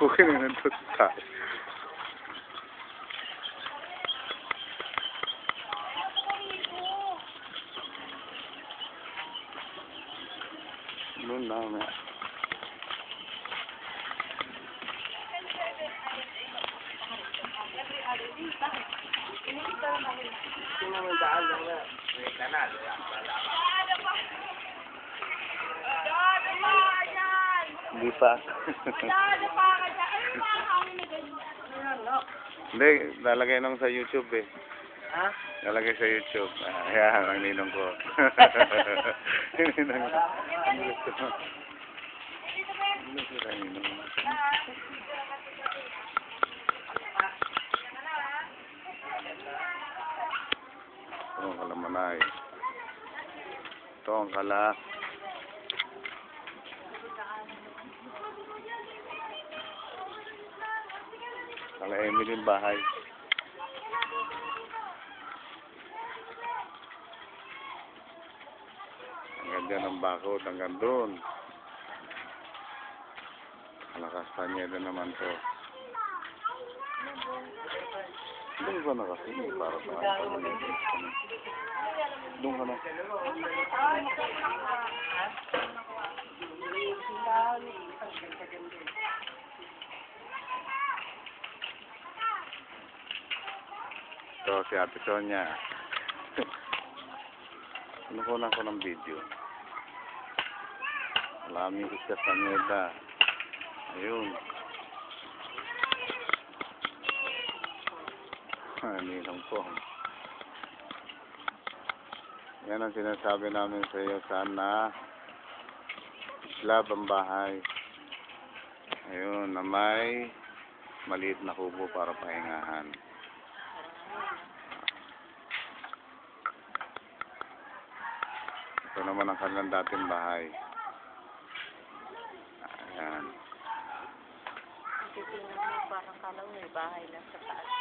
Okay na nandun tayo. Doon na, may. Hindi pa. Hindi, lalagay nang sa YouTube eh. Ha? Lalagay sa YouTube. Ayan, ang ninong ko. Ninong ko. Ito ang kalamanay. Ito ang kala. Kala Emily yung bahay. Hanggang dyan ang bakod, hanggang doon. Nakastanyeda naman to. Doon ba nakasin? Para sa akin. Doon ka na. Ito si Ate Sonia. Nakuha ko ng video. Maraming Castañeda. Ayun. Ninong po. Yan ang sinasabi namin sa iyo. Sana slab ang bahay. Ayun, na may maliit na kubo para pahingahan. Ito naman ang kanilang dating bahay. Ayan. Titingnan mo, parang kalaw may bahay lang sa taas.